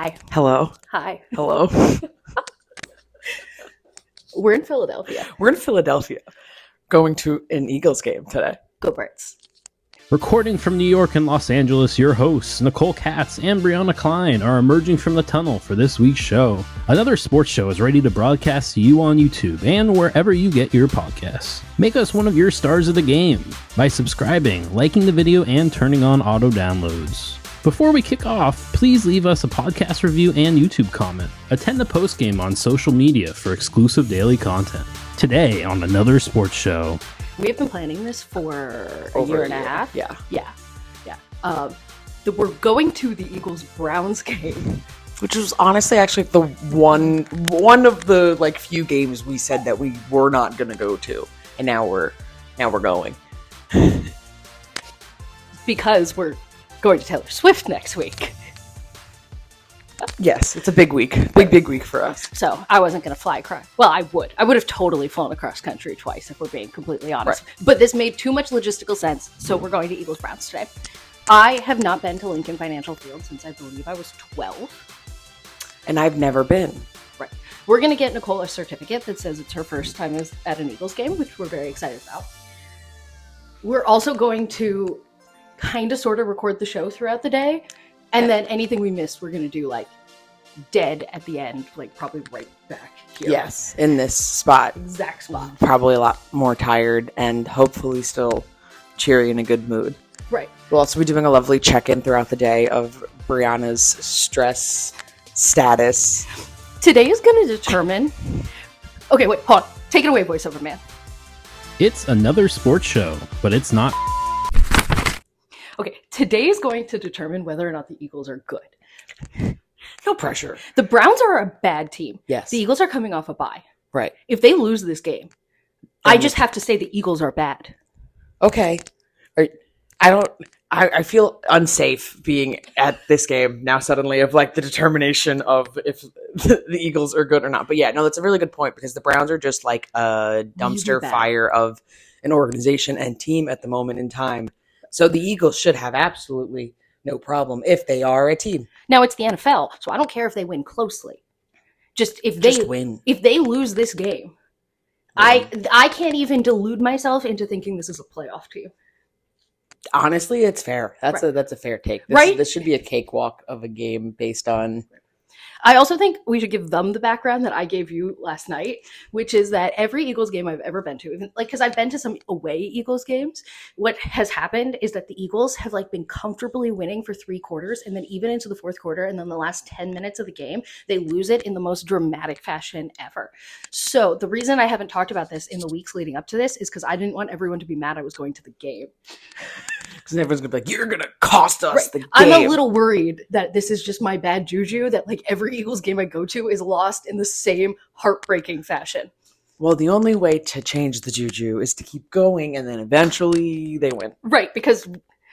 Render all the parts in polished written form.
Hi. Hello. Hi. Hello. We're in Philadelphia. We're in Philadelphia, going to an Eagles game today. Go Birds. Recording from New York and Los Angeles, your hosts, Nicole Katz and Brianna Klein, are emerging from the tunnel for this week's show. Another sports show is ready to broadcast to you on YouTube and wherever you get your podcasts. Make us one of your stars of the game by subscribing, liking the video, and turning on auto downloads. Before we kick off, please leave us a podcast review and YouTube comment. Attend the postgame on social media for exclusive daily content. Today on another sports show. We've been planning this for a year and a half. Yeah. We're going to the Eagles-Browns game. Which was honestly actually the one of the few games we said that we were not going to go to. And now we're going. Because we're going to Taylor Swift next week. Yes, it's a big week. Big week for us. So I wasn't going to fly across. Well, I would. I would have totally flown across country twice if we're being completely honest. Right. But this made too much logistical sense, so we're going to Eagles-Browns today. I have not been to Lincoln Financial Field since I believe I was 12. And I've never been. Right. We're going to get Nicole a certificate that says it's her first time at an Eagles game, which we're very excited about. We're also going to kind of sort of record the show throughout the day. And then anything we missed, we're going to do dead at the end, probably right back here. Yes, in this spot. Exact spot. Probably a lot more tired and hopefully still cheery in a good mood. Right. We'll also be doing a lovely check-in throughout the day of Brianna's stress status. Today is going to determine... Okay, wait, hold on. Take it away, voiceover man. It's another sports show, but it's not... Okay, today is going to determine whether or not the Eagles are good. No pressure. The Browns are a bad team. Yes. The Eagles are coming off a bye. Right. If they lose this game, I just have to say the Eagles are bad. Okay. I feel unsafe being at this game now suddenly of the determination of if the Eagles are good or not. But yeah, no, that's a really good point because the Browns are just like a dumpster fire of an organization and team at the moment in time. So the Eagles should have absolutely no problem if they are a team. Now it's the NFL, so I don't care if they win closely. Just win. If they lose this game, I can't even delude myself into thinking this is a playoff team. Honestly, it's fair. That's a fair take. This should be a cakewalk of a game based on... I also think we should give them the background that I gave you last night, which is that every Eagles game I've ever been to, even because I've been to some away Eagles games, what has happened is that the Eagles have been comfortably winning for 3 quarters, and then even into the 4th quarter, and then the last 10 minutes of the game, they lose it in the most dramatic fashion ever. So the reason I haven't talked about this in the weeks leading up to this is because I didn't want everyone to be mad I was going to the game. Because everyone's going to be like, you're going to cost us the game. I'm a little worried that this is just my bad juju, that every Eagles game I go to is lost in the same heartbreaking fashion. Well, the only way to change the juju is to keep going, and then eventually they win. Right, because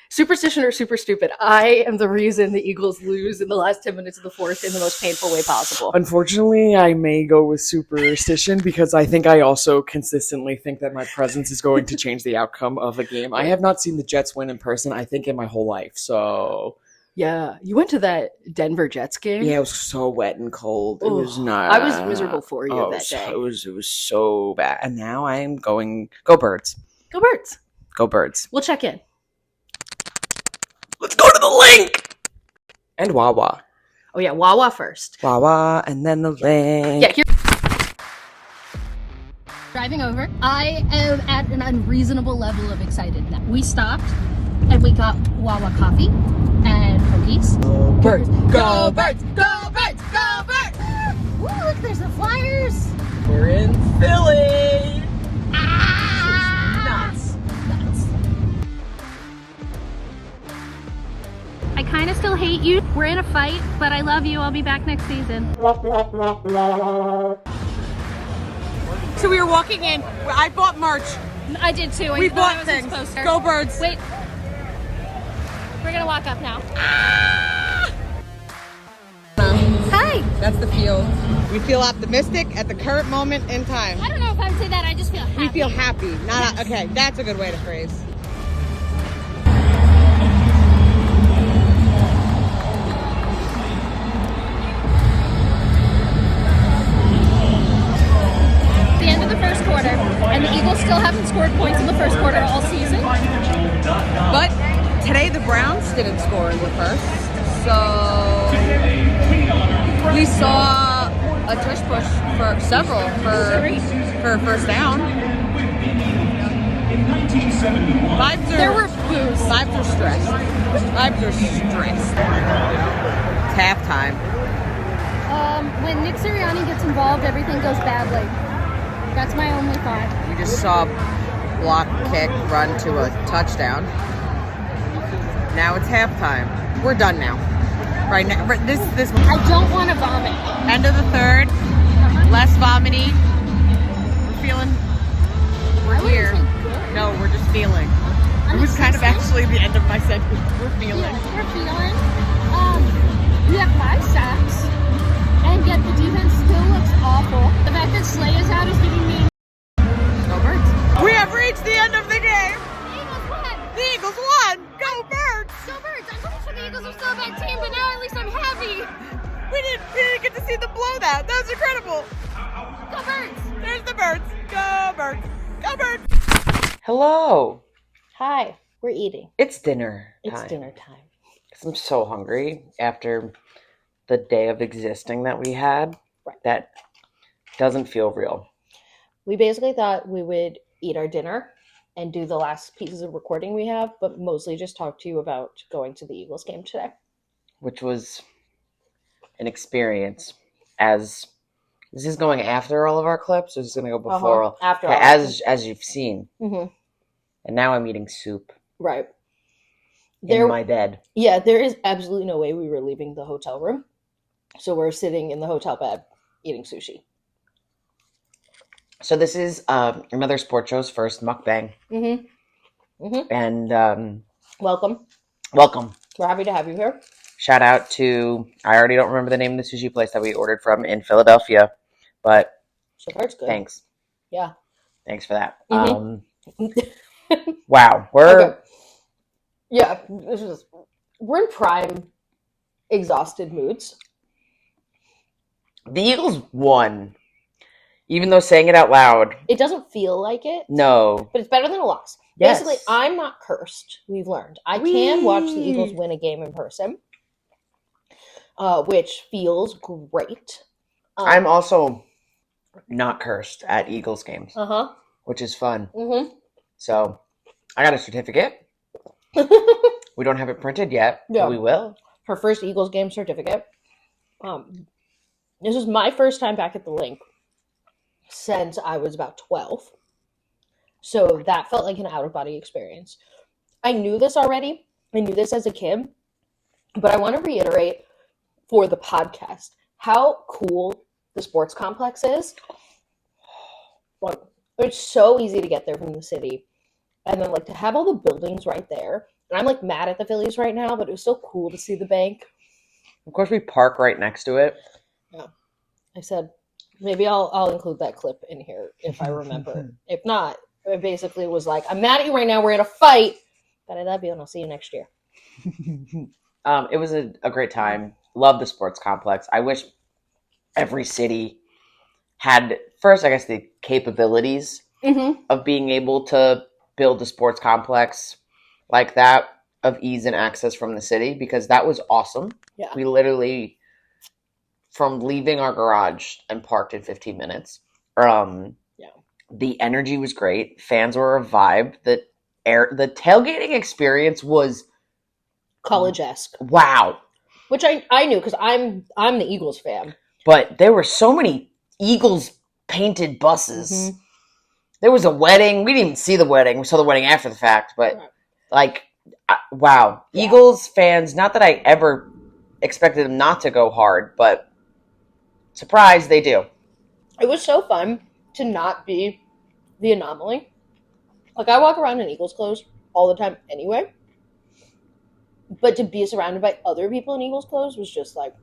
superstition or super stupid, I am the reason the Eagles lose in the last 10 minutes of the 4th in the most painful way possible. Unfortunately, I may go with superstition because I think I also consistently think that my presence is going to change the outcome of a game. I have not seen the Jets win in person, I think, in my whole life, so... Yeah, you went to that Denver Jets game? Yeah, it was so wet and cold. It was not... I was miserable for you that day. It was so bad. And now I am going... Go Birds. Go Birds. Go Birds. We'll check in. Let's go to the link! And Wawa. Oh yeah, Wawa first. Wawa, and then the link. Yeah, here. Driving over, I am at an unreasonable level of excited now. We stopped, and we got Wawa coffee and hoagies. Go Birds! Go Birds! Go Birds! Go Birds! Ooh, look, there's the Flyers! We're in Philly! Nuts! I kind of still hate you. We're in a fight, but I love you. I'll be back next season. So we were walking in. I bought merch. I did too. We bought things. Go Birds. Wait. We're gonna walk up now. Hi. That's the feel. We feel optimistic at the current moment in time. I don't know if I would say that. I just feel happy. We feel happy. Okay, that's a good way to phrase. still haven't scored points in the first quarter all season. But today the Browns didn't score in the first. So we saw a tush push for several for first down. There were boos. Vibes are stressed. It's halftime. When Nick Sirianni gets involved, everything goes badly. That's my only thought. We just saw block kick run to a touchdown. Now it's halftime. We're done now. Right now, this. I don't want to vomit. End of the third. Less vomity. We're feeling. We're here. No, we're just feeling. It was kind of actually the end of my sentence. We're feeling. Yeah, we're feeling. We have 5 sacks, and yet the defense still looks awful. The fact that Slay is out is giving me. Go Birds. We have reached the end of the game. The Eagles won. The Eagles won. Go Birds. Go Birds. I'm pretty sure the Eagles are still a bad team, but now at least I'm happy. We didn't get to see them blow that. That was incredible. Go Birds. There's the Birds. Go Birds. Go Birds. Hello. Hi, we're eating. It's dinner time. It's dinner time. 'Cause I'm so hungry after the day of existing that we had. Right. That doesn't feel real. We basically thought we would eat our dinner and do the last pieces of recording we have, but mostly just talk to you about going to the Eagles game today. Which was an experience. As this is going after all of our clips, or is this going to go before? Uh-huh. After all. As you've seen. Mm-hmm. And now I'm eating soup Right. in my bed. Yeah, there is absolutely no way we were leaving the hotel room. So we're sitting in the hotel bed eating sushi. So this is another sports show's first mukbang. Mm-hmm. Mm-hmm. And Welcome. welcome. We're happy to have you here. Shout out to, I already don't remember the name of the sushi place that we ordered from in Philadelphia, but So far it's good. thanks. Yeah. Thanks for that. Mhm. Wow. We're Okay. Yeah, we're in prime exhausted moods. the Eagles won. Even though saying it out loud, It doesn't feel like it, no. but it's better than a loss. Yes. Basically, I'm not cursed. We've learned. I can watch the Eagles win a game in person, which feels great. I'm also not cursed at Eagles games, Uh-huh. which is fun. Mm-hmm. So I got a certificate. We don't have it printed yet, Yeah. but we will. Her first Eagles game certificate. This was my first time back at the link since I was about 12. So that felt like an out-of-body experience. I knew this already. I knew this as a kid. But I want to reiterate for the podcast how cool the sports complex is. Like, it's so easy to get there from the city. And then, like, to have all the buildings right there. And I'm, like, mad at the Phillies right now, but it was so cool to see the bank. Of course, we park right next to it. I said, maybe I'll include that clip in here if I remember. If not, it basically was like, I'm mad at you right now. We're in a fight, but I love you and I'll see you next year. It was a great time. Love the sports complex. I wish every city had, first, I guess, the capabilities of being able to build a sports complex like that of ease and access from the city, because that was awesome. Yeah. We literally, from leaving our garage and parked in 15 minutes, the energy was great. Fans were a vibe. The tailgating experience was college-esque. Wow. Which I knew because I'm the Eagles fan. But there were so many Eagles painted buses. There was a wedding. We didn't even see the wedding. We saw the wedding after the fact. But wow. Yeah. Eagles fans, not that I ever expected them not to go hard, but surprise, they do. It was so fun to not be the anomaly. Like, I walk around in Eagles clothes all the time anyway. But to be surrounded by other people in Eagles clothes was just like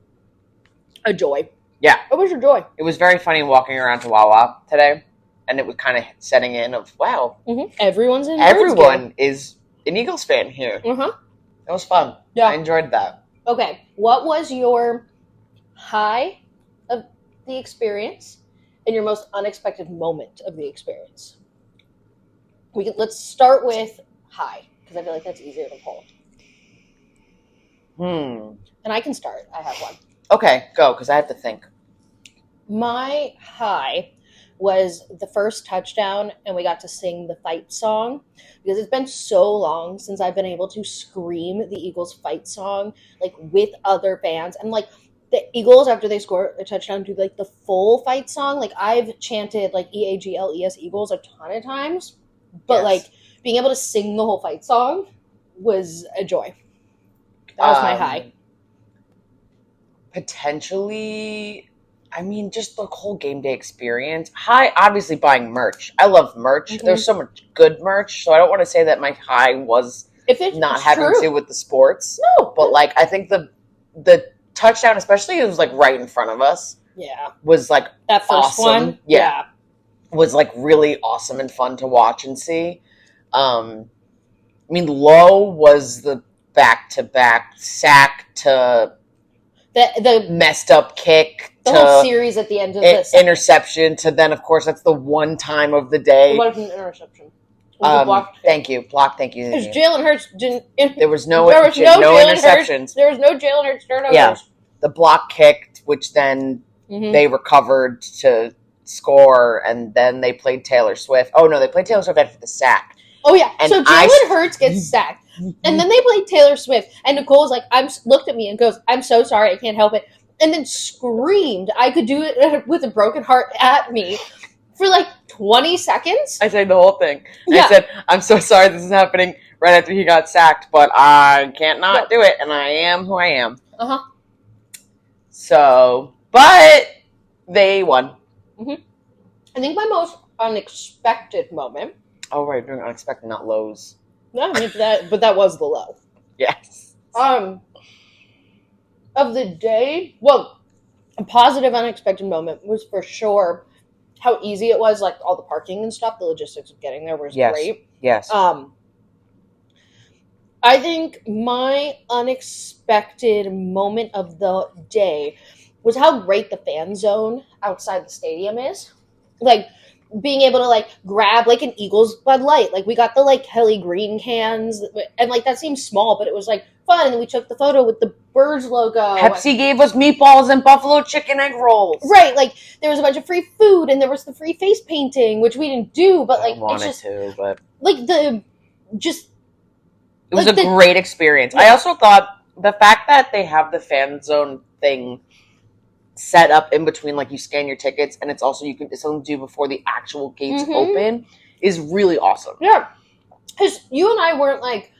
a joy. Yeah. It was a joy. It was very funny walking around to Wawa today, and it was kind of setting in of, wow. Everyone's in Everyone is an Eagles fan here. It was fun. Yeah. I enjoyed that. Okay. What was your high the experience and your most unexpected moment of the experience? Let's start with high, because I feel like that's easier to pull. And I can start. I have one. Okay, go, because I have to think. My high was the first touchdown, and we got to sing the fight song, because it's been so long since I've been able to scream the Eagles fight song like with other fans. And like the Eagles, after they score a touchdown, do like the full fight song. Like I've chanted like EAGLES Eagles a ton of times, but like being able to sing the whole fight song was a joy. That was my high. Potentially, I mean, just the whole game day experience. High, obviously buying merch. I love merch. Mm-hmm. There's so much good merch, so I don't want to say that my high was not having to do with the sports. No, but like I think the touchdown, especially, it was like right in front of us. Yeah, was like that first awesome. one. Yeah, was like really awesome and fun to watch and see. I mean, low was the back-to-back sack to the messed up kick the to whole series at the end of the interception to then, of course, that's the one time of the day. It wasn't an interception. It was a blocked kick. Thank you. Thank you. Because Jalen Hurts didn't. There was no Jalen interceptions. Hurts, there was no Jalen Hurts turnovers. Yeah, the block kicked, which then they recovered to score, and then they played Taylor Swift. Oh no, they played Taylor Swift after the sack. Oh yeah, and so Jalen Hurts gets sacked, and then they played Taylor Swift, and Nicole's like, looked at me and goes, "I'm so sorry, I can't help it," and then screamed, "I could do it with a broken heart" at me for like 20 seconds. I said the whole thing. Yeah. I said, "I'm so sorry this is happening right after he got sacked, but I can't not do it, and I am who I am." So, but they won. I think my most unexpected moment. Oh, right, doing unexpected, not lows. No, I mean that was the low. Yes. Of the day, well, a positive unexpected moment was for sure how easy it was, like all the parking and stuff. The logistics of getting there was great. Yes. I think my unexpected moment of the day was how great the fan zone outside the stadium is. Like, being able to, like, grab, like, an Eagles Bud Light. Like, we got the, like, Kelly Green cans. And, like, that seems small, but it was, like, fun. And then we took the photo with the Birds logo. Pepsi gave us meatballs and buffalo chicken egg rolls. Right. Like, there was a bunch of free food, and there was the free face painting, which we didn't do. But, like, I wanted to, but... Like, it was a great experience. Yeah. I also thought the fact that they have the fan zone thing set up in between, like you scan your tickets, and it's also it's something to do before the actual gates open, is really awesome. Yeah, because you and I weren't like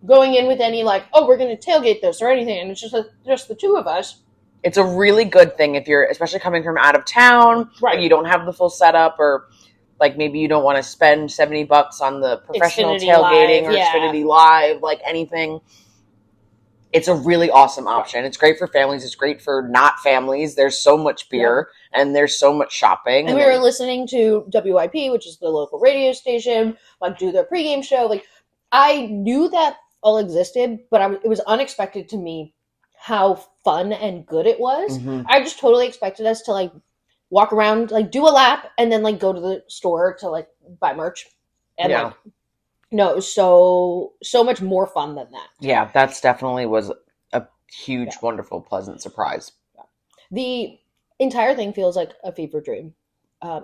going in with any like, oh, we're going to tailgate this or anything, and it's just the two of us. It's a really good thing if you're, especially coming from out of town, right? You don't have the full setup, or like maybe you don't want to spend $70 on the professional Xfinity tailgating Live, or Xfinity Live, like anything. It's a really awesome option. It's great for families. It's great for not families. There's so much beer and there's so much shopping. And we were listening to WIP, which is the local radio station, like do their pregame show. Like I knew that all existed, but it was unexpected to me how fun and good it was. I just totally expected us to like walk around, like do a lap, and then like go to the store to like buy merch. And like, no, it was so much more fun than that. Yeah, that's definitely was a huge, wonderful, pleasant surprise. The entire thing feels like a fever dream.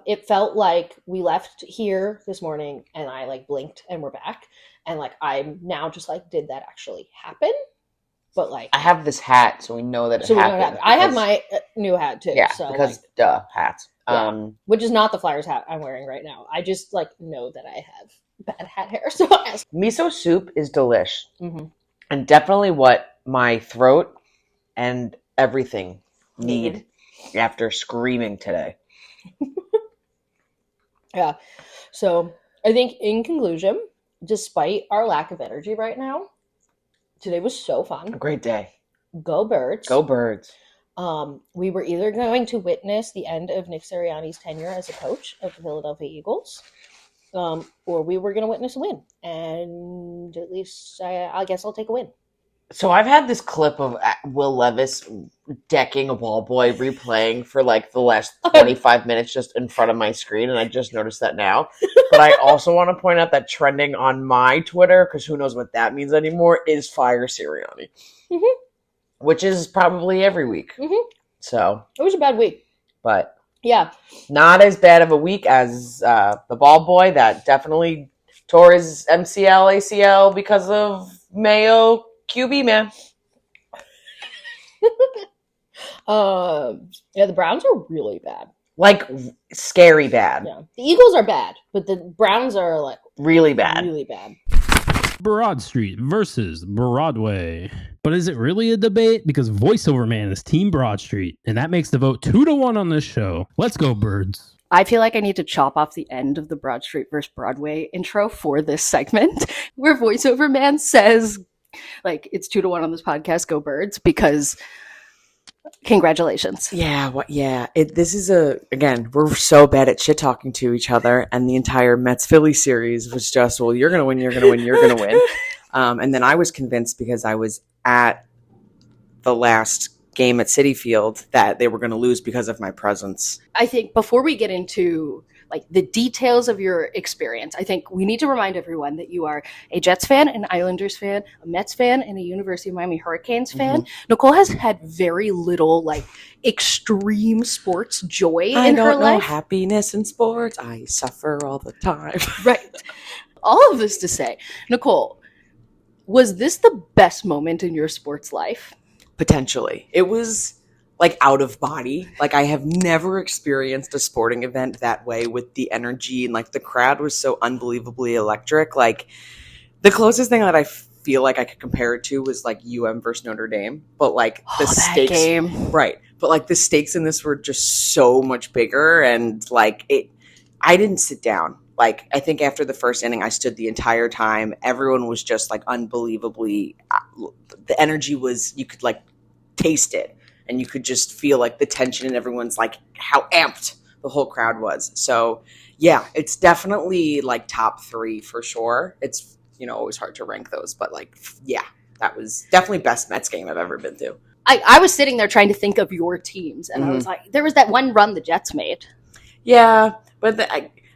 It felt like we left here this morning and I like blinked and we're back. And like I'm now just like, did that actually happen? But like I have this hat, so we know that it happened. I have my new hat too. Yeah, so, because like, hats. Which is not the Flyers hat I'm wearing right now. I just like know that I have bad hat hair. So miso soup is delish, and definitely what my throat and everything need after screaming today. Yeah. So I think in conclusion, despite our lack of energy right now, today was so fun. A great day. Go Birds. Go Birds. We were either going to witness the end of Nick Sirianni's tenure as a coach of the Philadelphia Eagles, or we were going to witness a win. And at least I guess I'll take a win. So I've had this clip of Will Levis decking a ball boy replaying for like the last 25 minutes just in front of my screen, and I just noticed that now. But I also want to point out that trending on my Twitter, because who knows what that means anymore, is Fire Sirianni. Mm-hmm. Which is probably every week. Mm-hmm. So it was a bad week. But yeah, not as bad of a week as the ball boy that definitely tore his MCL, ACL because of Mayo QB, man. Yeah, the Browns are really bad. Like, scary bad. Yeah. The Eagles are bad, but the Browns are, like, really bad. Really bad. Broad Street versus Broadway. But is it really a debate? Because VoiceOver Man is Team Broad Street, and that makes the vote 2-1 on this show. Let's go, Birds. I feel like I need to chop off the end of the Broad Street versus Broadway intro for this segment, where VoiceOver Man says, like, it's 2-1 on this podcast, go Birds, because congratulations. Yeah, this is again, we're so bad at shit talking to each other, and the entire Mets Philly series was just, well, you're gonna win, you're gonna win, you're gonna win. And then I was convinced, because I was at the last game at Citi Field, that they were going to lose because of my presence. I think before we get into like the details of your experience, I think we need to remind everyone that you are a Jets fan, an Islanders fan, a Mets fan, and a University of Miami Hurricanes fan. Mm-hmm. Nicole has had very little like extreme sports joy in her life. I don't know happiness in sports. I suffer all the time. Right. All of this to say, Nicole, was this the best moment in your sports life? Potentially. It was like out of body. Like, I have never experienced a sporting event that way, with the energy, and like the crowd was so unbelievably electric. Like, the closest thing that I feel like I could compare it to was like UM versus Notre Dame, but like the stakes, game. Right. But like the stakes in this were just so much bigger, and like I didn't sit down. Like, I think after the first inning, I stood the entire time. Everyone was just like unbelievably, the energy was, you could like taste it, and you could just feel like the tension, and everyone's like how amped the whole crowd was. So yeah, it's definitely like top 3 for sure. It's, always hard to rank those, but like, yeah, that was definitely best Mets game I've ever been to. I was sitting there trying to think of your teams, and I was like, there was that one run the Jets made. Yeah, but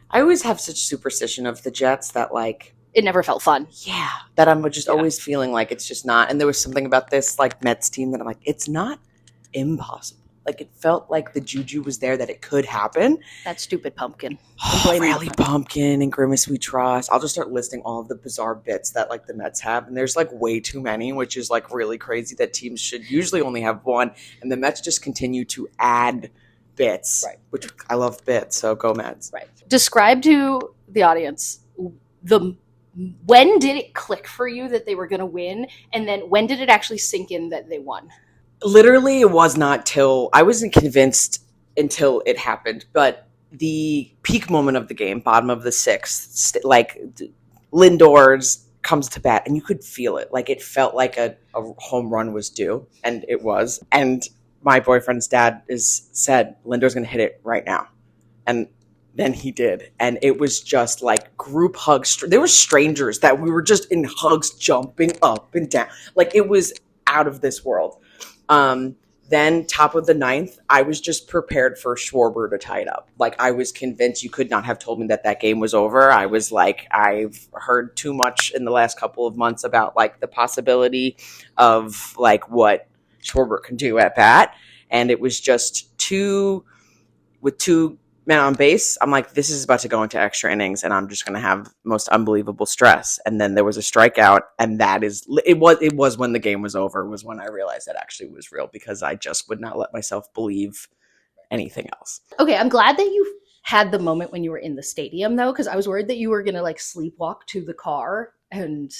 I always have such superstition of the Jets that like, it never felt fun. Yeah, that I'm just always feeling like it's just not. And there was something about this like Mets team that I'm like, it's not impossible. Like, it felt like the juju was there that it could happen. That stupid pumpkin. Really, pumpkin and Grimace we trust. I'll just start listing all of the bizarre bits that like the Mets have, and there's like way too many, which is like really crazy that teams should usually only have one, and the Mets just continue to add bits, right? Which I love bits, so go Mets. Right. Describe to the audience when did it click for you that they were going to win, and then when did it actually sink in that they won? Literally, it was not till I wasn't convinced until it happened. But the peak moment of the game, bottom of the 6th, like Lindor's comes to bat, and you could feel it. Like, it felt like a home run was due, and it was. And my boyfriend's dad said, Lindor's going to hit it right now. And then he did. And it was just like group hugs. There were strangers that we were just in hugs, jumping up and down. Like, it was out of this world. Then top of the 9th, I was just prepared for Schwarber to tie it up. Like, I was convinced. You could not have told me that game was over. I was like, I've heard too much in the last couple of months about like the possibility of like what Schwarber can do at bat. And it was just two men on base. I'm like, this is about to go into extra innings, and I'm just going to have most unbelievable stress. And then there was a strikeout, and it was when the game was over, was when I realized that actually was real, because I just would not let myself believe anything else. Okay, I'm glad that you had the moment when you were in the stadium, though, because I was worried that you were going to like sleepwalk to the car. And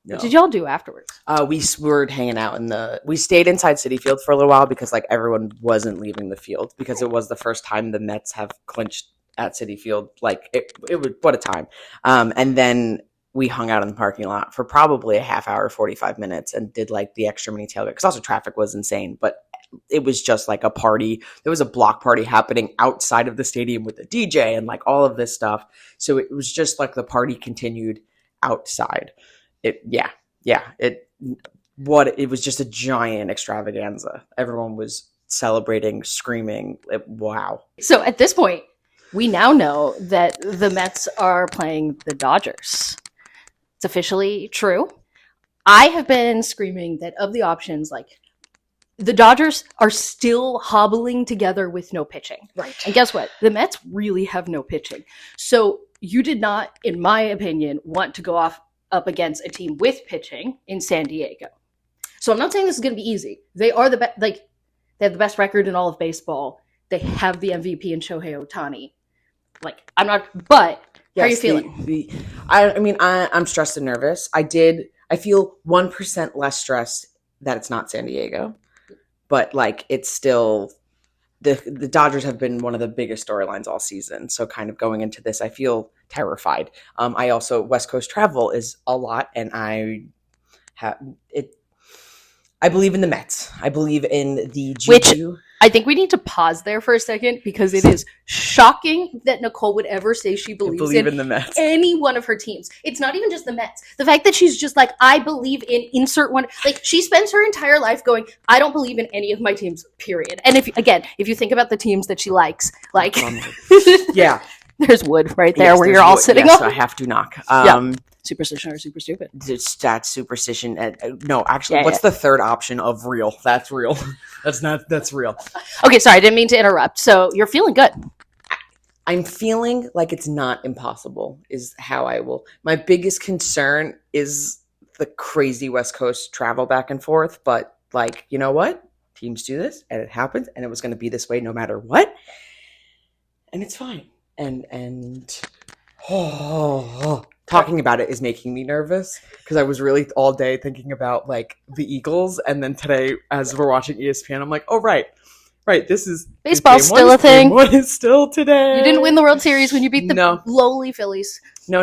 no. What did y'all do afterwards? We were hanging out we stayed inside Citi Field for a little while, because like everyone wasn't leaving the field, because it was the first time the Mets have clinched at Citi Field. Like, it was, what a time. And then we hung out in the parking lot for probably a half hour, 45 minutes, and did like the extra mini tailgate, because also traffic was insane, but it was just like a party. There was a block party happening outside of the stadium with a DJ and like all of this stuff. So it was just like the party continued outside. it was just a giant extravaganza. Everyone was celebrating, screaming. Wow. So at this point, we now know that the Mets are playing the Dodgers. It's officially true. I have been screaming that of the options, like, the Dodgers are still hobbling together with no pitching. Right. And guess what? The Mets really have no pitching. So you did not, in my opinion, want to go up against a team with pitching in San Diego. So I'm not saying this is going to be easy. They are they have the best record in all of baseball. They have the MVP in Shohei Ohtani. Like, I'm not, but how are you feeling? I'm stressed and nervous. I feel 1% less stressed that it's not San Diego, but like, it's still, the Dodgers have been one of the biggest storylines all season. So kind of going into this, I feel terrified. I also, West Coast travel is a lot, and I believe in the Mets. I believe in the juju. Which I think we need to pause there for a second, because it is shocking that Nicole would ever say she believes in the Mets. Any one of her teams. It's not even just the Mets. The fact that she's just like, I believe in insert one. Like, she spends her entire life going, I don't believe in any of my teams, period. And if you think about the teams that she likes, like, yeah, there's wood right there where you're all sitting on. I have to knock. Superstition or super stupid? That's superstition. No, actually, what's the third option of real? That's real. That's real. Okay, sorry, I didn't mean to interrupt. So you're feeling good. I'm feeling like it's not impossible, is how I will. My biggest concern is the crazy West Coast travel back and forth. But, like, you know what? Teams do this, and it happens, and it was going to be this way no matter what. And it's fine. Talking about it is making me nervous, because I was really all day thinking about, like, the Eagles, and then today, as we're watching ESPN, I'm like, oh, right, this is baseball's still a thing. What is still today? You didn't win the World Series when you beat the lowly Phillies. No.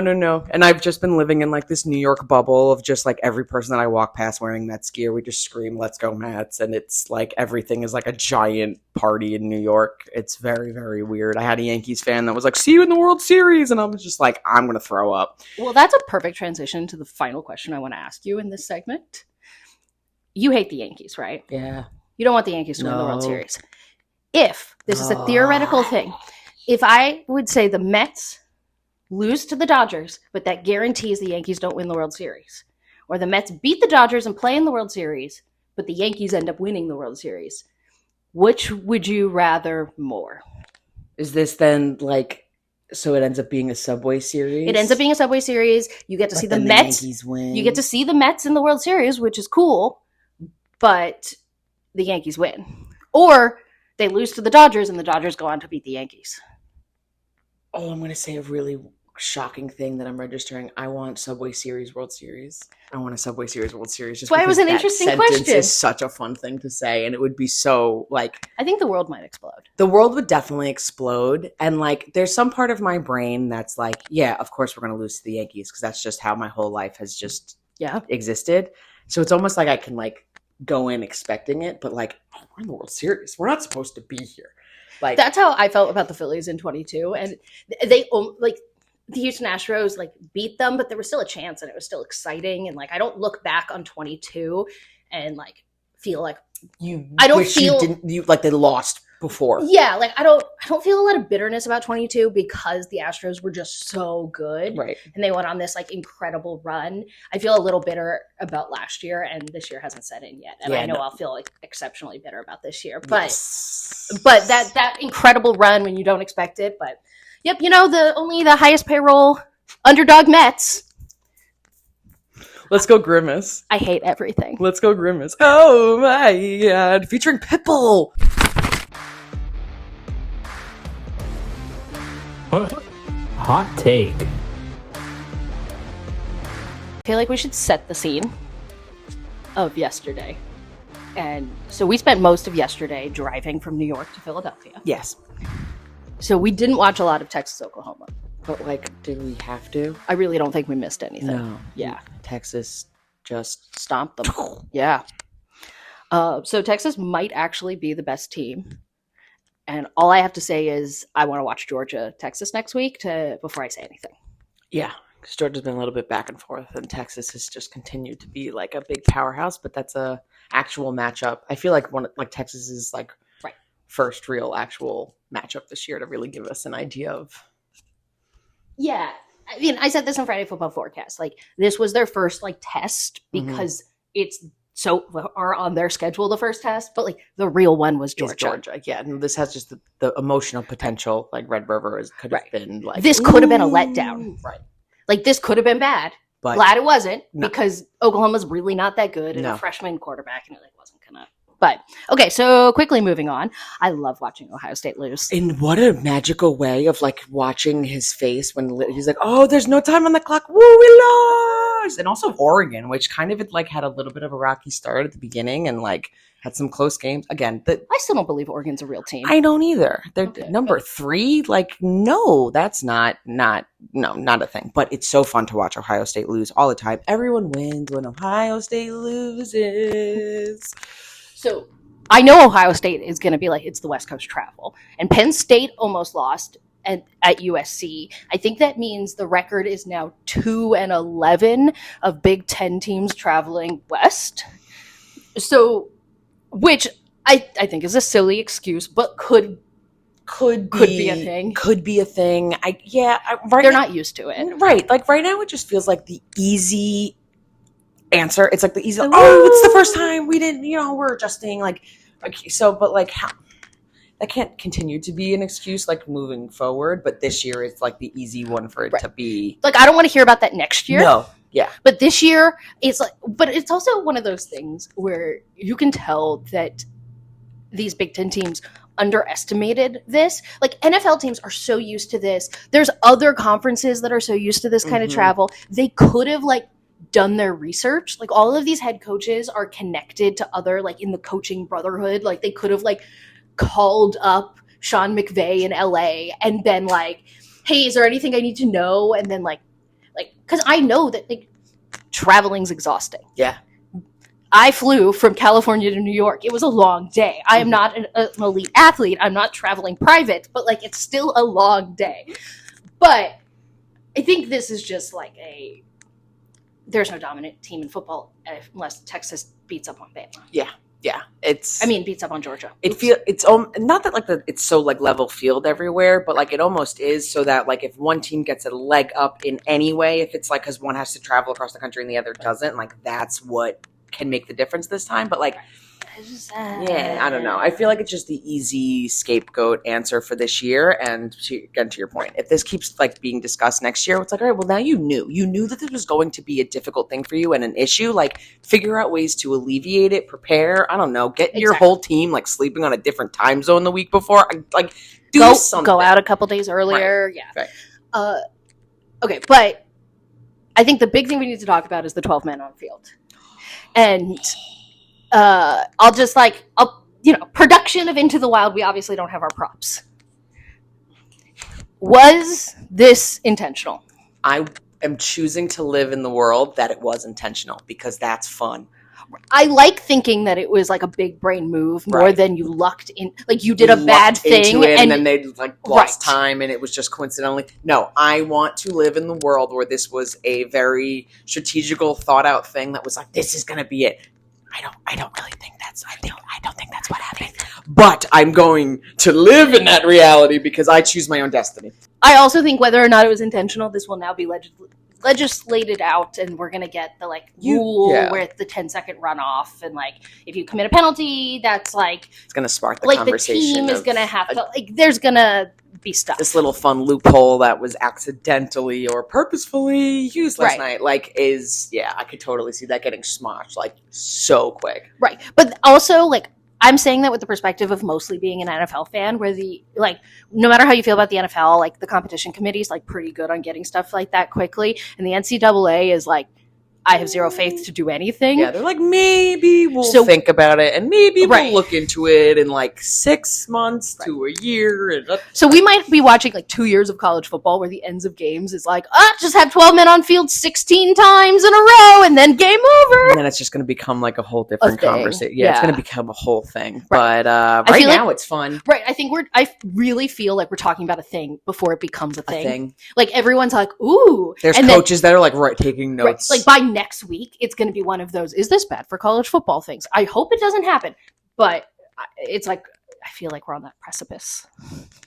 And I've just been living in, like, this New York bubble of just, like, every person that I walk past wearing Mets gear, we just scream, let's go Mets. And it's like, everything is like a giant party in New York. It's very, very weird. I had a Yankees fan that was like, see you in the World Series. And I was just like, I'm going to throw up. Well, that's a perfect transition to the final question I want to ask you in this segment. You hate the Yankees, right? Yeah. You don't want the Yankees to win the World Series. If, this is a theoretical thing, if I would say the Mets lose to the Dodgers, but that guarantees the Yankees don't win the World Series, or the Mets beat the Dodgers and play in the World Series, but the Yankees end up winning the World Series, which would you rather more? Is this then, like, so it ends up being a Subway Series? It ends up being a Subway Series. You get to see the Mets. The Yankees win. You get to see the Mets in the World Series, which is cool, but the Yankees win. Or they lose to the Dodgers, and the Dodgers go on to beat the Yankees. Oh, I'm going to say a really shocking thing that I'm registering. I want Subway Series World Series. I want a Subway Series World Series. Just that's why it was an interesting question. It's such a fun thing to say, and it would be so, like... I think the world might explode. The world would definitely explode, and, like, there's some part of my brain that's like, yeah, of course we're going to lose to the Yankees, because that's just how my whole life has just existed. So it's almost like I can, like, go in expecting it, but, like, oh, we're in the World Series. We're not supposed to be here. Like, that's how I felt about the Phillies in 22, and they like the Houston Astros like beat them, but there was still a chance, and it was still exciting. And like, I don't look back on 22 and like feel like they lost before. Yeah, like I don't feel a lot of bitterness about 22 because the Astros were just so good, right? And they went on this like incredible run. I feel a little bitter about last year, and this year hasn't set in yet. And I know I'll feel like exceptionally bitter about this year, but that incredible run when you don't expect it. But yep, only the highest payroll underdog Mets. Let's go Grimace. I hate everything. Let's go Grimace. Oh my god, featuring Pitbull. Hot take. I feel like we should set the scene of yesterday. And so we spent most of yesterday driving from New York to Philadelphia. Yes. So we didn't watch a lot of Texas, Oklahoma. But, like, did we have to? I really don't think we missed anything. No. Yeah. Texas just stomped them. Yeah. So Texas might actually be the best team. And all I have to say is I want to watch Georgia, Texas next week before I say anything. Yeah. Because Georgia's been a little bit back and forth, and Texas has just continued to be like a big powerhouse. But that's a actual matchup. I feel like Texas is like first real actual matchup this year to really give us an idea of. Yeah, I mean, I said this in Friday Football Forecast. Like, this was their first like test because it's so are on their schedule the first test, but like the real one was Georgia. Yeah, and this has just the emotional potential. Like Red River could have been like this could have been a letdown. Right. Like, this could have been bad. But glad it wasn't because Oklahoma's really not that good and a freshman quarterback, and it like wasn't gonna. But okay, so quickly moving on. I love watching Ohio State lose. And what a magical way of like watching his face when he's like, "Oh, there's no time on the clock. Woo, we lost!" And also Oregon, which kind of like had a little bit of a rocky start at the beginning and like had some close games. Again, I still don't believe Oregon's a real team. I don't either. They're number 3. Like, no, that's not a thing. But it's so fun to watch Ohio State lose all the time. Everyone wins when Ohio State loses. So I know Ohio State is going to be like, it's the West Coast travel. And Penn State almost lost at USC. I think that means the record is now 2-11 of Big Ten teams traveling west. So, which I think is a silly excuse, but could be a thing. Could be a thing. They're not used to it. Right. Like right now it just feels like the easy answer. It's like the easy, it's the first time we didn't, we're adjusting but how that can't continue to be an excuse like moving forward, but this year it's like the easy one for it to be. Like, I don't want to hear about that next year. No. Yeah. But this year it's like, but it's also one of those things where you can tell that these Big Ten teams underestimated this. Like, NFL teams are so used to this. There's other conferences that are so used to this kind of travel. They could have like done their research. Like, all of these head coaches are connected to other, like, in the coaching brotherhood. Like, they could have like called up Sean McVay in LA and been like, hey, is there anything I need to know? And then like because I know that like traveling's exhausting. Yeah. I flew from California to New York. It was a long day. I am not an elite athlete. I'm not traveling private, but like it's still a long day. But I think this is just like there's no dominant team in football unless Texas beats up on Bama. Yeah. Yeah. Beats up on Georgia. It's not that like it's so like level field everywhere, but like it almost is, so that like if one team gets a leg up in any way, if it's like because one has to travel across the country and the other doesn't, like that's what can make the difference this time. But like I don't know. I feel like it's just the easy scapegoat answer for this year. And again, to your point, if this keeps like being discussed next year, it's like, all right, well, now you knew that this was going to be a difficult thing for you and an issue. Like, figure out ways to alleviate it, prepare. I don't know, get your whole team like sleeping on a different time zone the week before. Like, do something. Go out a couple days earlier. Right. Yeah. Right. Okay, but I think the big thing we need to talk about is the 12 men on field. And production of Into the Wild, we obviously don't have our props. Was this intentional? I am choosing to live in the world that it was intentional because that's fun. I like thinking that it was like a big brain move more than you lucked in. Like, you did a bad thing and then they like lost time and it was just coincidentally. No, I want to live in the world where this was a very strategical, thought out thing that was like, this is going to be it. I don't really think I don't think that's what happened. But I'm going to live in that reality because I choose my own destiny. I also think whether or not it was intentional, this will now be legislated out, and we're going to get the rule where it's the 10-second runoff, and like if you commit a penalty, that's like it's going to spark the conversation. The team is going to have to there's going to be stuff. This little fun loophole that was accidentally or purposefully used last night, I could totally see that getting smoshed like so quick. Right, but also like I'm saying that with the perspective of mostly being an NFL fan, where no matter how you feel about the NFL, like the competition committee is like pretty good on getting stuff like that quickly, and the NCAA is like I have zero faith to do anything. Yeah, they're like, maybe we'll think about it, and maybe we'll look into it in like 6 months to a year. So we might be watching like 2 years of college football where the ends of games is like, just have 12 men on field 16 times in a row and then game over. And then it's just going to become like a whole different conversation. Yeah, it's going to become a whole thing. Right. But right now it's fun. Right. I really feel like we're talking about a thing before it becomes a thing. Like everyone's like, ooh. There's coaches that are like taking notes. Like by next week, it's going to be one of those, is this bad for college football things? I hope it doesn't happen. But it's like, I feel like we're on that precipice.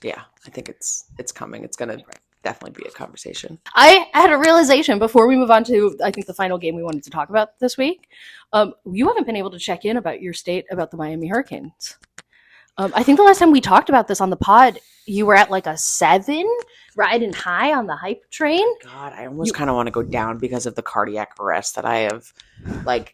Yeah, I think it's coming. It's going to definitely be a conversation. I had a realization before we move on to, I think, the final game we wanted to talk about this week. You haven't been able to check in about your state about the Miami Hurricanes. I think the last time we talked about this on the pod, you were at like a 7, riding high on the hype train. God, I almost kind of want to go down because of the cardiac arrest that I have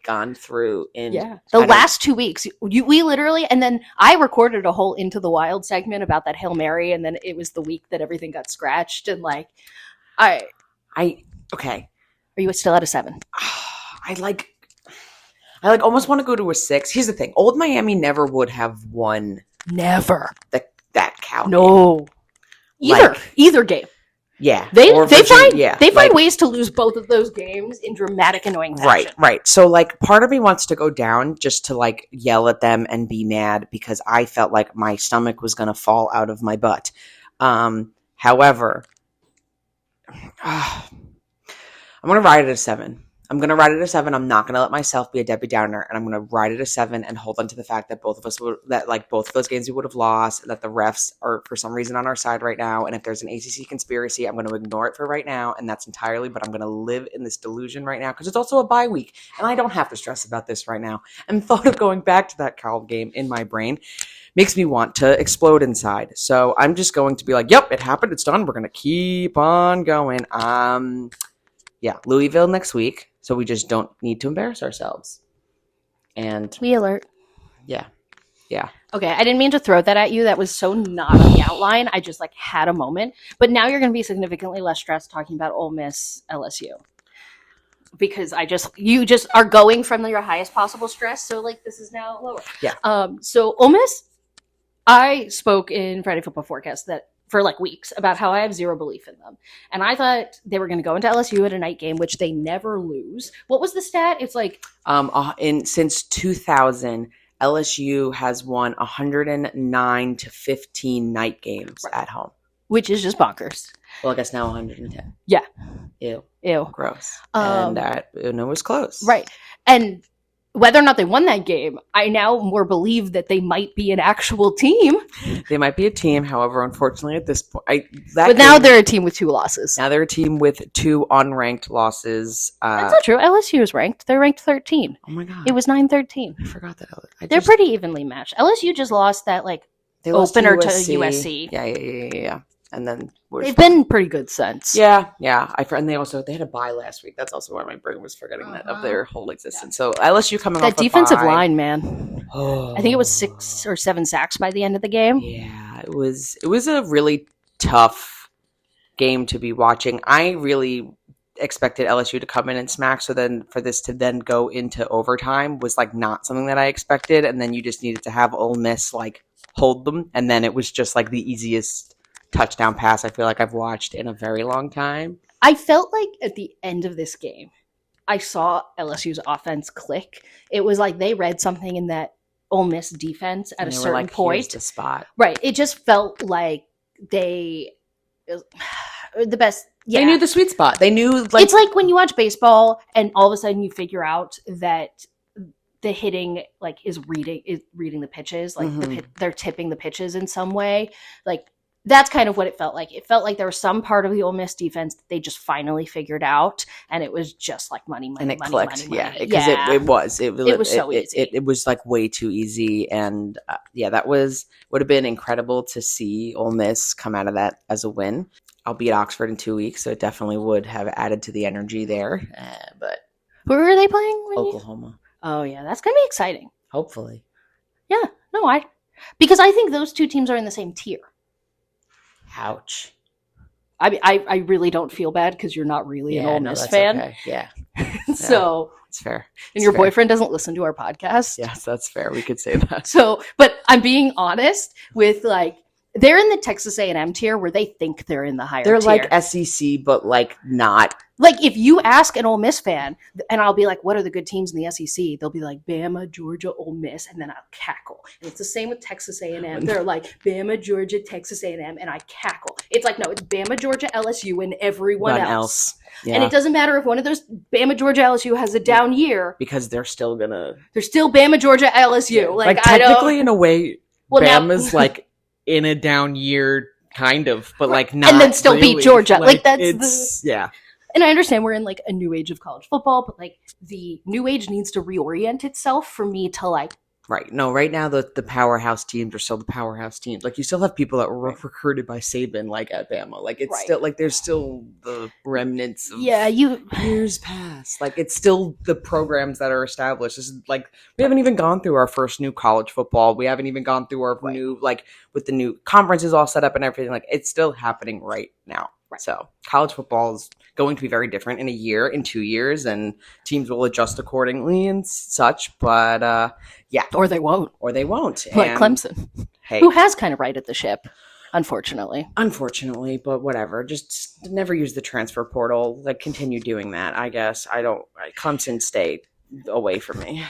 gone through in the last 2 weeks. We literally, and then I recorded a whole Into the Wild segment about that Hail Mary, and then it was the week that everything got scratched, and okay. Are you still at a 7? I almost want to go to a 6. Here's the thing: Old Miami never would have won. Never. That cow. No. Game. Either game. Yeah. They find ways to lose both of those games in dramatic, annoying fashion. Right. So part of me wants to go down just to yell at them and be mad because I felt like my stomach was going to fall out of my butt. However, I'm going to ride at a 7. I'm not going to let myself be a Debbie Downer, and I'm going to ride at a 7 and hold on to the fact that both of those games we would have lost, that the refs are for some reason on our side right now. And if there's an ACC conspiracy, I'm going to ignore it for right now. And that's entirely, but I'm going to live in this delusion right now because it's also a bye week and I don't have to stress about this right now. And thought of going back to that Cal game in my brain makes me want to explode inside. So I'm just going to be like, yep, it happened. It's done. We're going to keep on going. Louisville next week. So we just don't need to embarrass ourselves. And we alert. Yeah. Okay, I didn't mean to throw that at you. That was so not on the outline. I just had a moment. But now you're going to be significantly less stressed talking about Ole Miss LSU. Because you just are going from your highest possible stress. So this is now lower. Yeah. So Ole Miss, I spoke in Friday Football Forecast for weeks about how I have zero belief in them. And I thought they were going to go into LSU at a night game, which they never lose. What was the stat? It's since 2000, LSU has won 109 to 15 night games at home. Which is just bonkers. Well, I guess now 110. Yeah. Ew. Gross. And it was close. Right. And whether or not they won that game, I now more believe that they might be an actual team. They might be a team. However, unfortunately, at this point, now they're a team with 2 losses. Now they're a team with 2 unranked losses. That's not true. LSU is ranked. They're ranked 13. Oh my god! It was 9-13. I forgot that. They're pretty evenly matched. LSU just lost that opener to USC. Yeah. And then they've been pretty good since. Yeah. And they had a bye last week. That's also why my brain was forgetting that of their whole existence. Yeah. So LSU coming off that defensive line, man. I think it was 6 or 7 sacks by the end of the game. Yeah, it was a really tough game to be watching. I really expected LSU to come in and smack. So then for this to then go into overtime was not something that I expected. And then you just needed to have Ole Miss hold them, and then it was just the easiest touchdown pass I feel like I've watched in a very long time. I felt at the end of this game, I saw LSU's offense click. It was they read something in that Ole Miss defense at a certain point. Here's the spot. Right. It just felt like the best. Yeah. They knew the sweet spot. They knew it's like when you watch baseball and all of a sudden you figure out that the hitting is reading the pitches. They're tipping the pitches in some way. That's kind of what it felt like. It felt like there was some part of the Ole Miss defense that they just finally figured out, and it was just money, and it money, clicked. Money. Yeah, because it was so easy. It was way too easy, and that would have been incredible to see Ole Miss come out of that as a win. I'll be at Oxford in 2 weeks, so it definitely would have added to the energy there. But who are they playing? Oklahoma. Oh yeah, that's gonna be exciting. Hopefully. Yeah. No, because I think those 2 teams are in the same tier. Ouch. I really don't feel bad because you're not really an Ole Miss fan. Okay. Yeah. So it's fair. And your boyfriend doesn't listen to our podcast. Yes, that's fair. We could say that. So, but I'm being honest with like, they're in the Texas A&M tier where they think they're in the higher They're tier. like SEC, but like not. Like if you ask an Ole Miss fan, and I'll be like, what are the good teams in the SEC? They'll be like Bama, Georgia, Ole Miss, and then I'll cackle. And it's the same with Texas A&M. They're like Bama, Georgia, Texas A&M, and I cackle. It's like, no, it's Bama, Georgia, LSU, and everyone else. Yeah. And it doesn't matter if one of those Bama, Georgia, LSU has a down year. Because they're still Bama, Georgia, LSU. Yeah. Like technically in a way, Bama's like in a down year, kind of, but like not. And then still really. beat Georgia. Like that's yeah. And I understand we're in like a new age of college football, but like the new age needs to reorient itself for me to like. Right. No, right now the powerhouse teams are still the powerhouse teams. Like you still have people that were recruited by Saban like at Bama. Like it's still like there's still the remnants of years past. Like it's still the programs that are established. This is like we haven't even gone through our first new college football. We haven't even gone through our new like with the new conferences all set up and everything. Like it's still happening right now. Right. So college football is going to be very different in a year, in 2 years, and teams will adjust accordingly and such. But yeah, or they won't, Like Clemson, who has kind of righted the ship, unfortunately. But whatever. Just never use the transfer portal. Like continue doing that. I guess Clemson stay away from me.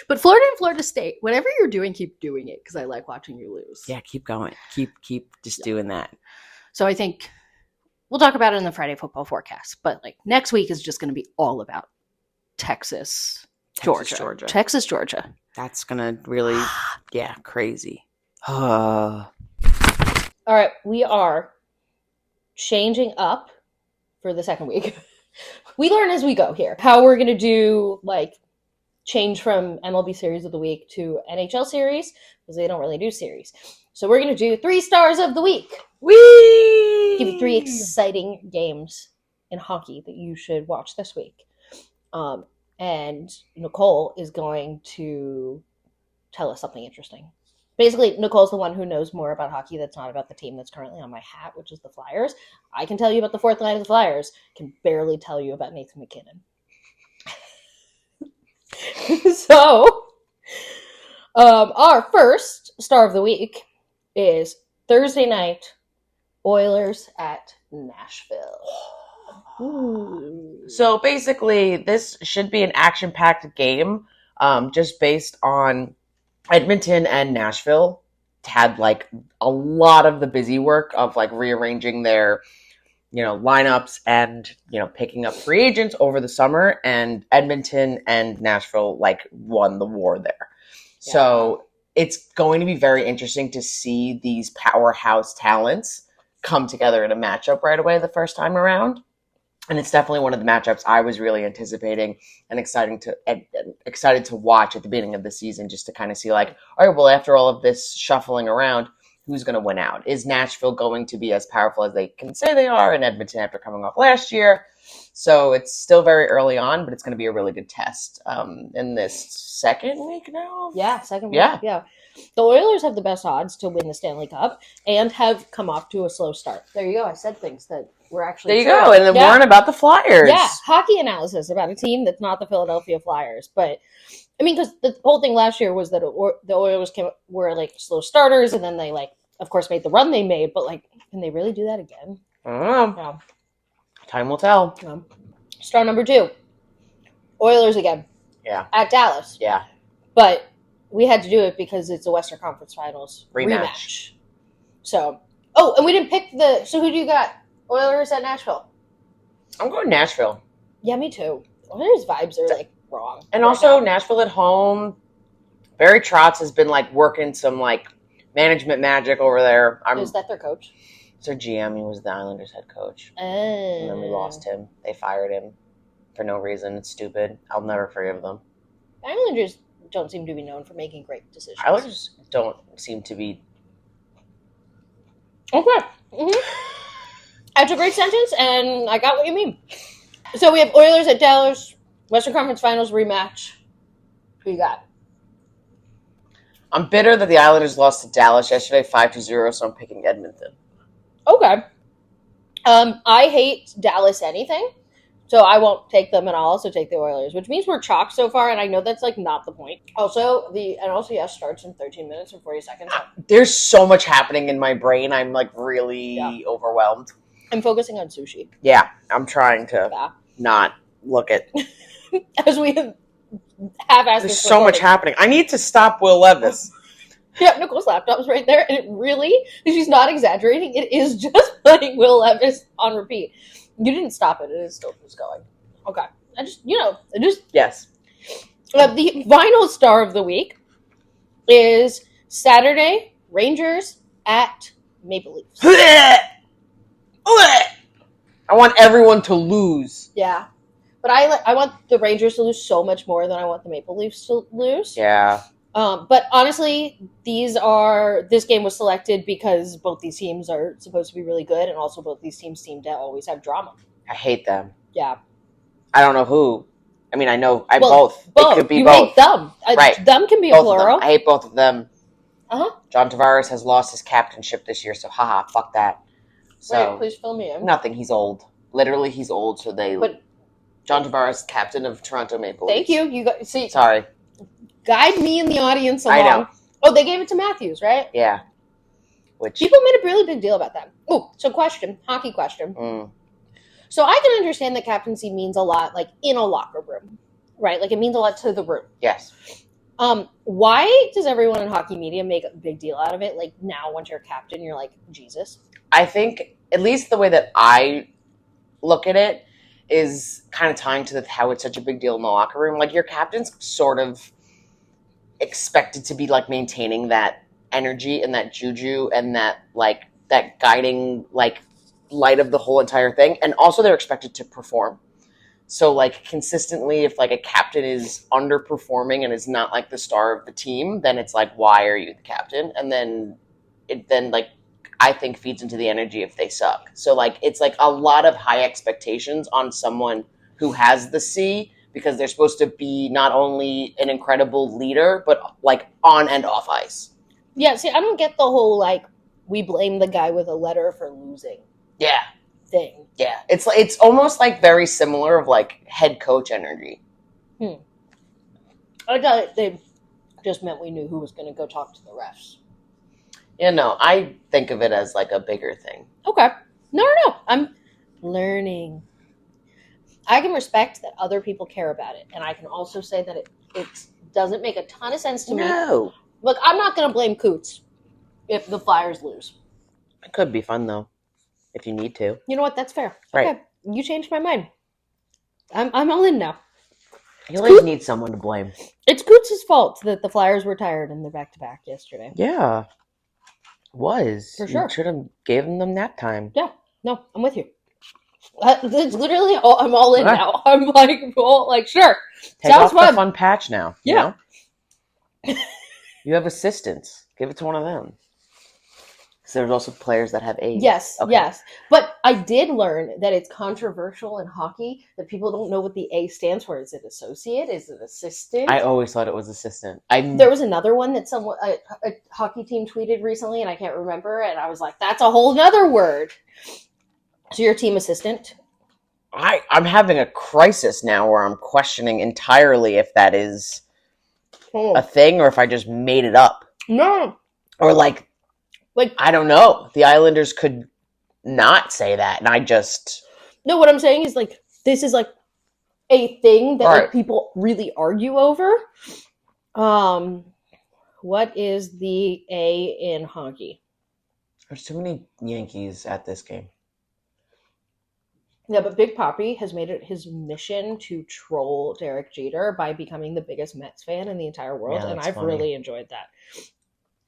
But Florida and Florida State, whatever you're doing, keep doing it because I like watching you lose. Yeah, keep going. Keep just doing that. So I think. We'll talk about it in the Friday football forecast, but like next week is just going to be all about Texas, Georgia. Texas, Georgia. That's going to really, crazy. All right, we are changing up for the second week. We learn as we go here how we're going to do like change from MLB series of the week to NHL series because they don't really do series. So we're going to do 3 stars of the week. Whee! Give you 3 exciting games in hockey that you should watch this week. And Nicole is going to tell us something interesting. Basically, Nicole's the one who knows more about hockey that's not about the team that's currently on my hat, which is the Flyers. I can tell you about the 4th line of the Flyers. Can barely tell you about Nathan McKinnon. So, our first star of the week is Thursday night, Oilers at Nashville. Ooh. So basically, this should be an action-packed game, just based on Edmonton and Nashville had like a lot of the busy work of like rearranging their, lineups and, picking up free agents over the summer, and Edmonton and Nashville like won the war there. Yeah. So it's going to be very interesting to see these powerhouse talents come together in a matchup right away the first time around. And it's definitely one of the matchups I was really anticipating and excited to watch at the beginning of the season, just to kind of see like, all right, well, after all of this shuffling around, who's going to win out? Is Nashville going to be as powerful as they can say they are in Edmonton after coming off last year? So it's still very early on, but it's going to be a really good test in this second week now. Yeah, second week. Yeah. The Oilers have the best odds to win the Stanley Cup and have come off to a slow start. There you go. I said things that were actually there you go. And then weren't about the Flyers. Yeah, hockey analysis about a team that's not the Philadelphia Flyers. But, I mean, because the whole thing last year was that the Oilers were, like, slow starters, and then they, like, of course, made the run they made. But, like, can they really do that again? I don't know. Yeah. Time will tell. Yeah. Star number 2. Oilers again. Yeah. At Dallas. Yeah. But we had to do it because it's a Western Conference Finals rematch. So, and we didn't pick so who do you got? Oilers at Nashville? I'm going Nashville. Yeah, me too. Oilers vibes are, like, wrong. And also, Nashville at home, Barry Trotz has been, like, working some, like, management magic over there. Is that their coach? It's their GM. He was the Islanders head coach. Oh. And then we lost him. They fired him for no reason. It's stupid. I'll never forgive them. Islanders don't seem to be known for making great decisions. Islanders don't seem to be... Okay. Mm-hmm. That's a great sentence, and I got what you mean. So we have Oilers at Dallas, Western Conference Finals rematch. Who you got? I'm bitter that the Islanders lost to Dallas yesterday 5-0, so I'm picking Edmonton. Okay. I hate Dallas anything, So I won't take them, and I'll also take the Oilers, which means we're chalked so far, and I know that's like not the point. Also, the NLCS starts in 13 minutes and 40 seconds. There's so much happening in my brain. I'm like really overwhelmed. I'm focusing on sushi. Yeah, I'm trying to not look at. As we have asked. There's so much happening. I need to stop Will Levis. Yeah, Nicole's laptop's right there, and it really, she's not exaggerating, it is just playing Will Levis on repeat. You didn't stop it, it is still just going. Okay. Yes. The final star of the week is Saturday, Rangers at Maple Leafs. I want everyone to lose. Yeah. But I want the Rangers to lose so much more than I want the Maple Leafs to lose. Yeah. But honestly, this game was selected because both these teams are supposed to be really good, and also both these teams seem to always have drama. I hate them. Yeah. I don't know who. I mean, I know both. It could be you both. hate them. Right. Them can be Both a plural. I hate both of them. Uh-huh. John Tavares has lost his captainship this year, so haha, fuck that. So Wait, please fill me in. nothing. He's old. Literally, he's old. So John Tavares, captain of Toronto Maple Leafs. Thank you. You got see. Sorry. Guide me and the audience along. I know. Oh, they gave it to Matthews, right? Yeah. Which People made a really big deal about that. Oh, so hockey question. So I can understand that captaincy means a lot, like in a locker room, right? Like it means a lot to the room. Yes. Why does everyone in hockey media make a big deal out of it? Like now, once you're a captain, you're like Jesus. I think at least the way that I look at it is kind of tying to how it's such a big deal in the locker room. Like your captain's sort of expected to be like maintaining that energy and that juju and that like that guiding like light of the whole entire thing, and also they're expected to perform. So like consistently, if like a captain is underperforming and is not like the star of the team, then it's like, why are you the captain? And then it like I think feeds into the energy if they suck. So like it's like a lot of high expectations on someone who has the C, because they're supposed to be not only an incredible leader, but like on and off ice. Yeah, see, I don't get the whole like we blame the guy with a letter for losing. Yeah. Thing. Yeah. It's almost like very similar of like head coach energy. I thought they just meant we knew who was going to go talk to the refs. Yeah, no, I think of it as like a bigger thing. Okay. No. I'm learning. I can respect that other people care about it, and I can also say that it doesn't make a ton of sense to me. No. Look, I'm not going to blame Coots if the Flyers lose. It could be fun, though, if you need to. You know what? That's fair. Right. Okay. You changed my mind. I'm all in now. You always need someone to blame. It's Coots' fault that the Flyers were tired in their back-to-back yesterday. Yeah. It was. For sure. You should have given them nap time. Yeah. No, I'm with you. It's literally I'm all in now. I'm like, sure. Take Sounds off the fun patch now. Yeah. You know? You have assistants. Give it to one of them. Because there's also players that have AIDS. Yes, Okay. yes. But I did learn that it's controversial in hockey that people don't know what the A stands for. Is it associate? Is it assistant? I always thought it was assistant. There was another one that a hockey team tweeted recently, and I can't remember, and I was like, that's a whole nother word. So you're a team assistant? I'm having a crisis now where I'm questioning entirely if that is a thing or if I just made it up. No. Or like I don't know. The Islanders could not say that, and I just... No, what I'm saying is, like, this is, like, a thing that like, Right. people really argue over. What is the A in hockey? There's too many Yankees at this game. Yeah, but Big Papi has made it his mission to troll Derek Jeter by becoming the biggest Mets fan in the entire world, Yeah, and that's I've funny. really enjoyed that.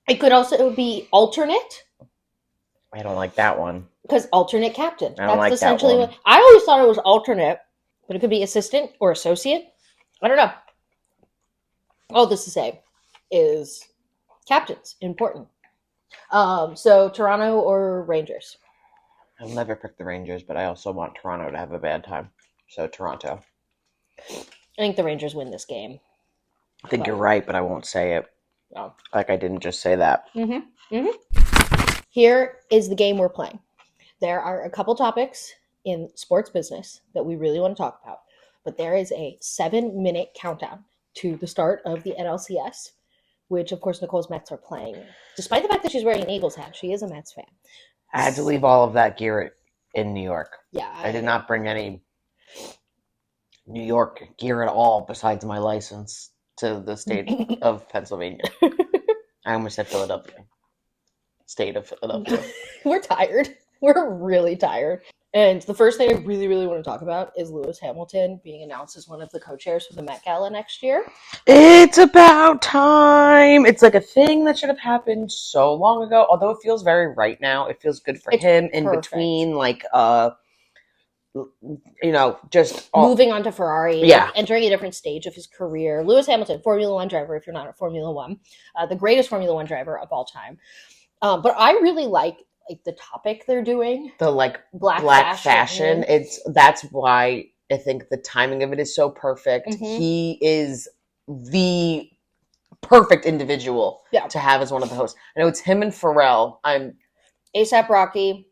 It could also be alternate, I don't like that one. because alternate captain. I don't like that essentially one. what I always thought it was alternate, but it could be assistant or associate. I don't know. All this to say is captains important. So Toronto or Rangers? I'll never pick the Rangers, but I also want Toronto to have a bad time. So Toronto. I think the Rangers win this game. I think you're right, but I won't say it. Oh. Like I didn't just say that. Here is the game we're playing. There are a couple topics, in sports business that we really want to talk about. But there is a 7-minute countdown to the start of the NLCS, which, of course, Nicole's Mets are playing. Despite the fact that she's wearing an Eagles hat, she is a Mets fan. I had to leave all of that gear in New York. Yeah. I did not bring any New York gear at all besides my license to the state of Pennsylvania. I almost said Philadelphia. State of Philadelphia. We're tired. We're really tired. And the first thing I really, really want to talk about is Lewis Hamilton being announced as one of the co-chairs for the Met Gala next year. It's about time. It's like a thing that should have happened so long ago. Although it feels very right now. It feels good for him in between, like, just moving on to Ferrari, yeah, entering a different stage of his career. Lewis Hamilton, Formula One driver, if you're not a Formula One, the greatest Formula One driver of all time. But I really like the topic they're doing, the black fashion. That's why I think the timing of it is so perfect. Mm-hmm. He is the perfect individual to have as one of the hosts. I know it's him and Pharrell. I'm ASAP Rocky.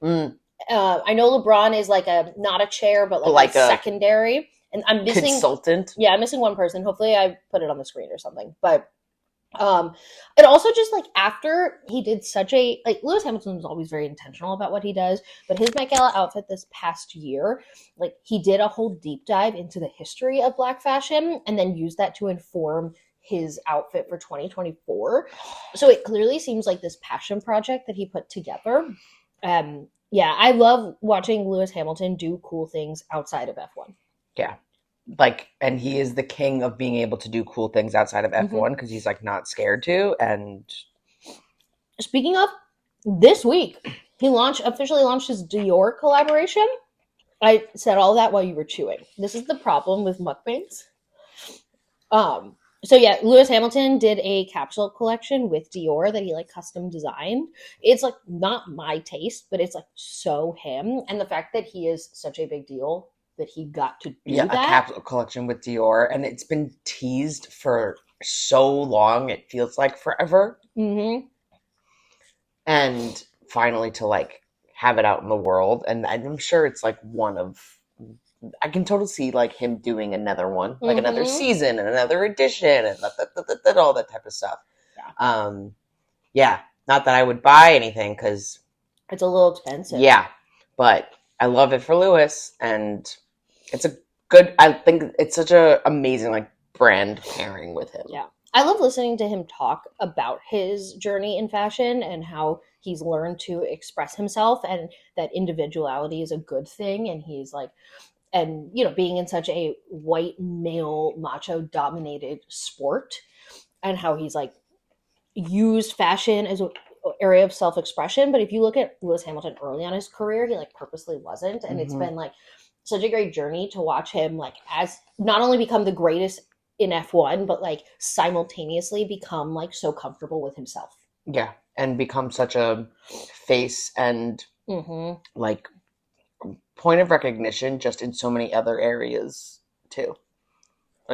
I know LeBron is not a chair, but like a secondary. And I'm missing consultant. Yeah, I'm missing one person. Hopefully I put it on the screen or something. But and also just after he did such a Lewis Hamilton was always very intentional about what he does, but his Met Gala outfit this past year, he did a whole deep dive into the history of black fashion and then used that to inform his outfit for 2024. So it clearly seems like this passion project that he put together. Yeah, I love watching Lewis Hamilton do cool things outside of F1. Yeah. And he is the king of being able to do cool things outside of F1 because he's not scared to. And speaking of, this week he officially launched his Dior collaboration. I said all that while you were chewing. This is the problem with mukbangs. So yeah, Lewis Hamilton did a capsule collection with Dior that he custom designed. It's not my taste, but it's so him. And the fact that he is such a big deal that he got to do that. A capsule collection with Dior, and it's been teased for so long. It feels like forever. Mm-hmm. And finally to have it out in the world, and I'm sure it's one of. I can totally see him doing another one, another season and another edition and all that type of stuff. Yeah. Not that I would buy anything because it's a little expensive. Yeah, but I love it for Lewis, and I think it's such a amazing brand pairing with him. Yeah. I love listening to him talk about his journey in fashion and how he's learned to express himself and that individuality is a good thing. And he's and being in such a white male macho dominated sport and how he's used fashion as an area of self-expression. But if you look at Lewis Hamilton early on in his career, he purposely wasn't. And it's been such a great journey to watch him as not only become the greatest in F1, but simultaneously become so comfortable with himself. Yeah. And become such a face and point of recognition just in so many other areas too.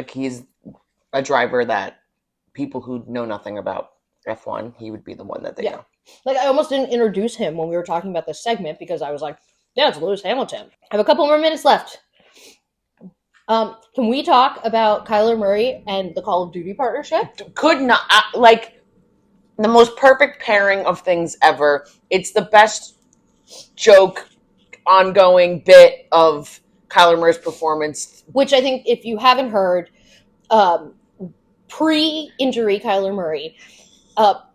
He's a driver that people who know nothing about F1, he would be the one that they know. I almost didn't introduce him when we were talking about this segment because I was yeah, it's Lewis Hamilton. I have a couple more minutes left. Can we talk about Kyler Murray and the Call of Duty partnership? Could not, the most perfect pairing of things ever. It's the best joke, ongoing bit of Kyler Murray's performance. Which I think, if you haven't heard, pre-injury Kyler Murray,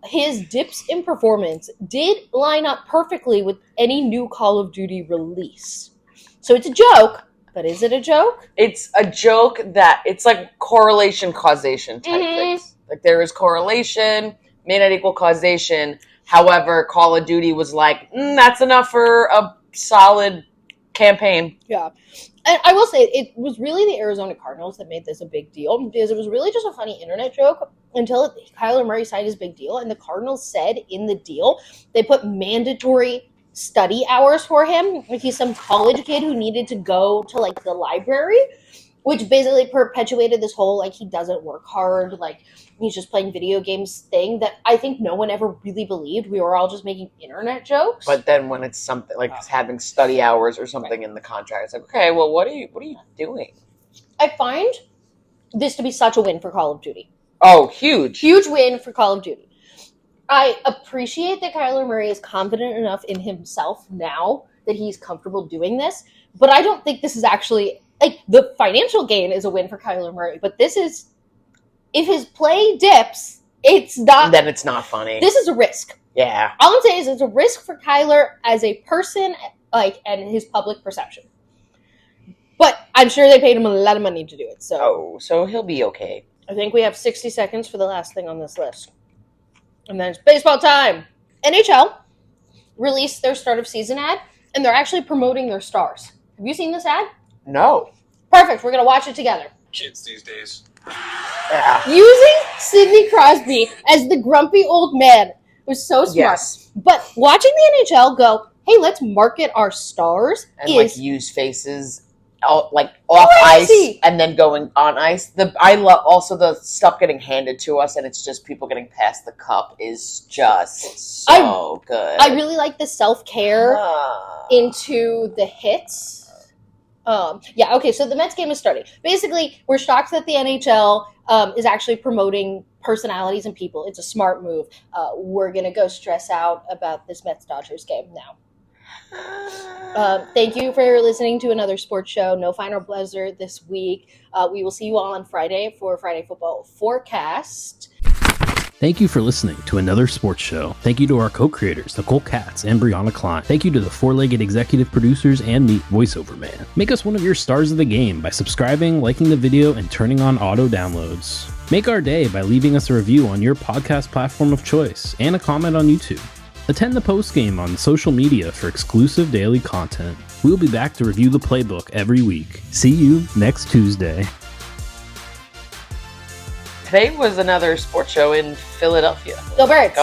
his dips in performance did line up perfectly with any new Call of Duty release. So it's a joke, but is it a joke? It's a joke that it's correlation causation type things. There is correlation, may not equal causation. However, Call of Duty was that's enough for a solid campaign. Yeah. And I will say, it was really the Arizona Cardinals that made this a big deal because it was really just a funny internet joke until Kyler Murray signed his big deal. And the Cardinals said in the deal, they put mandatory study hours for him. He's some college kid who needed to go to the library. which basically perpetuated this whole, like, he doesn't work hard, like, he's just playing video games thing that I think no one ever really believed. We were all just making internet jokes. But then when it's something like having study hours or something in the contract, it's like, okay, well, what are you doing? I find this to be such a win for Call of Duty. Oh, huge. Huge win for Call of Duty. I appreciate that Kyler Murray is confident enough in himself now that he's comfortable doing this, but I don't think this is actually, like, the financial gain is a win for Kyler Murray, but this is, if his play dips, it's not... Then it's not funny. This is a risk. Yeah. All I'm saying is it's a risk for Kyler as a person, like, and his public perception. But I'm sure they paid him a lot of money to do it, so... So he'll be okay. I think we have 60 seconds for the last thing on this list. And then it's baseball time. NHL released their start of season ad, and they're actually promoting their stars. Have you seen this ad? No. Perfect. We're going to watch it together. Kids these days. Yeah. Using Sidney Crosby as the grumpy old man was so smart. Yes. But watching the NHL go, hey, let's market our stars And is... like use faces like off crazy. ice and then going on ice. I love also the stuff getting handed to us and it's just people getting past the cup is just so good. I really like the self-care into the hits. Yeah, okay, so the Mets game is starting. Basically, we're shocked that the NHL is actually promoting personalities and people. It's a smart move. We're going to go stress out about this Mets-Dodgers game now. Thank you for listening to another sports show. No final buzzer this week. We will see you all on Friday for Friday Football Forecast. Thank you for listening to another sports show. Thank you to our co-creators, Nicole Katz and Brianna Klein. Thank you to the four-legged executive producers and me, Voiceover Man. Make us one of your stars of the game by subscribing, liking the video, and turning on auto downloads. Make our day by leaving us a review on your podcast platform of choice and a comment on YouTube. Attend the postgame on social media for exclusive daily content. We'll be back to review the playbook every week. See you next Tuesday. Today was another sports show in Philadelphia. Go Birds!